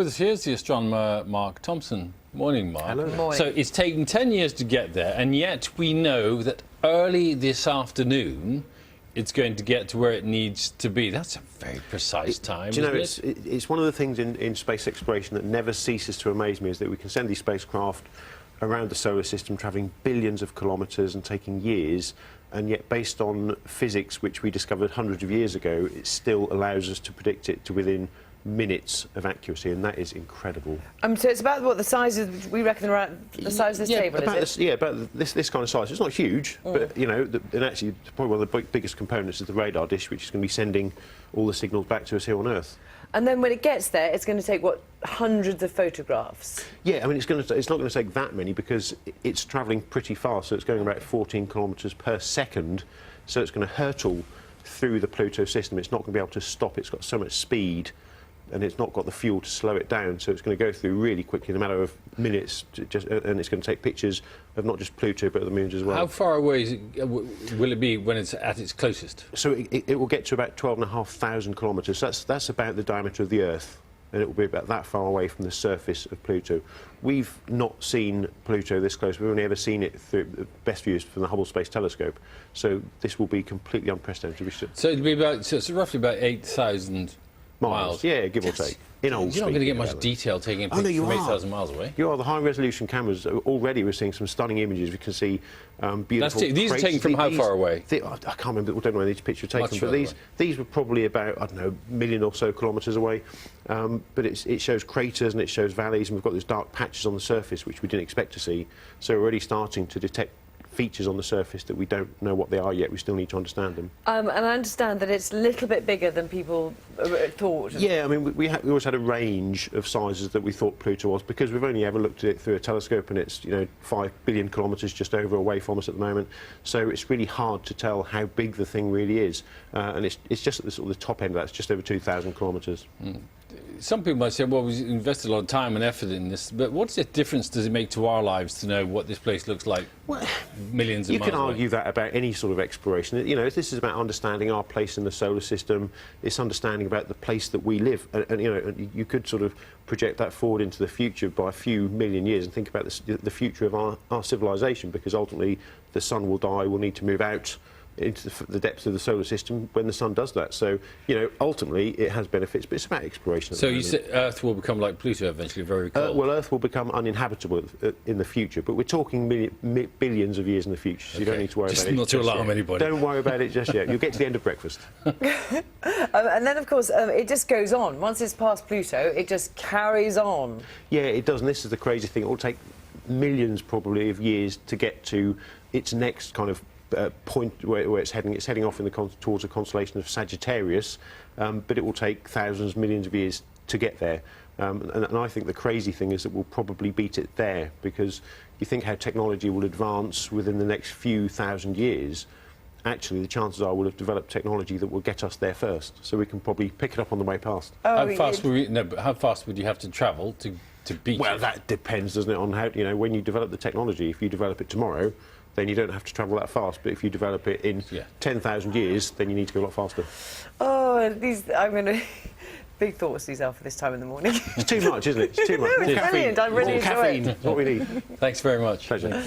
With us here is the astronomer Mark Thompson. Morning, Mark. Hello. Morning. So it's taken 10 years to get there, and yet we know that early this afternoon it's going to get to where it needs to be. That's a very precise time, Do you know, isn't it? it's one of the things in space exploration that never ceases to amaze me, is that we can send these spacecraft around the solar system, travelling billions of kilometres and taking years, and yet based on physics which we discovered hundreds of years ago, it still allows us to predict it to within minutes of accuracy, and that is incredible. So it's about what the size of, we reckon, around the size of this table, about is it? about this kind of size. It's not huge, but you know, and actually probably one of the biggest components is the radar dish, which is going to be sending all the signals back to us here on Earth. And then when it gets there, it's going to take, what, hundreds of photographs? Yeah, I mean, it's not going to take that many because it's travelling pretty fast, so it's going about 14 kilometres per second, so it's going to hurtle through the Pluto system. It's not going to be able to stop. It's got so much speed, and it's not got the fuel to slow it down, so it's going to go through really quickly in a matter of minutes, and it's going to take pictures of not just Pluto but of the moons as well. How far away is it, will it be when it's at its closest? So it will get to about 12,500 kilometres. So that's about the diameter of the Earth, and it will be about that far away from the surface of Pluto. We've not seen Pluto this close. We've only ever seen it through the best views from the Hubble Space Telescope. So this will be completely unprecedented. So it'll be about, so it's roughly about 8,000 miles. Yeah, give or take. In old You're not speed, going to get much detail taking a Oh, no, picture you from are. 8,000 miles away. You are. The high-resolution cameras, already we're seeing some stunning images. We can see beautiful... These are taken from how far away? I can't remember, I don't know when these pictures were taken, Much but further these were probably about, I don't know, a million or so kilometres away. But it shows craters and it shows valleys, and we've got those dark patches on the surface which we didn't expect to see. So we're already starting to detect features on the surface that we don't know what they are yet. We still need to understand them. And I understand that it's a little bit bigger than people thought. Yeah, I mean, we always had a range of sizes that we thought Pluto was, because we've only ever looked at it through a telescope, and it's, you know, 5 billion kilometres just over away from us at the moment. So it's really hard to tell how big the thing really is. And it's just at the, sort of the top end of that. It's just over 2,000 kilometres. Some people might say, well, we've invested a lot of time and effort in this, but what difference does it make to our lives to know what this place looks like millions of miles away? You can argue that about any sort of exploration. You know, this is about understanding our place in the solar system. It's understanding about the place that we live. And you know, you could sort of project that forward into the future by a few million years and think about the future of our civilization, because ultimately the sun will die, we'll need to move out into the depths of the solar system when the sun does that. So, you know, ultimately it has benefits, but it's about exploration. So you say Earth will become like Pluto eventually, very cold? Well, Earth will become uninhabitable in the future, but we're talking billions of years in the future, so you don't need to worry about it. Just not to alarm anybody. Don't worry about it just yet. You'll get to the end of breakfast. And then, of course, it just goes on. Once it's past Pluto, it just carries on. Yeah, it does, and this is the crazy thing. It will take millions, probably, of years to get to its next kind of point where it's heading. It's heading off towards a constellation of Sagittarius, but it will take thousands, millions of years to get there. And I think the crazy thing is that we'll probably beat it there, because you think how technology will advance within the next few thousand years. Actually, the chances are we'll have developed technology that will get us there first, so we can probably pick it up on the way past. How fast how fast would you have to travel to beat it? Well, that depends, doesn't it, on how, you know, when you develop the technology. If you develop it tomorrow, then you don't have to travel that fast. But if you develop it in 10,000 years, then you need to go a lot faster. Oh, I'm going to... Big thoughts these are for this time in the morning. It's too much, isn't it? It's too much. It's brilliant. I really enjoy it. Caffeine is what we need. Thanks very much. Pleasure.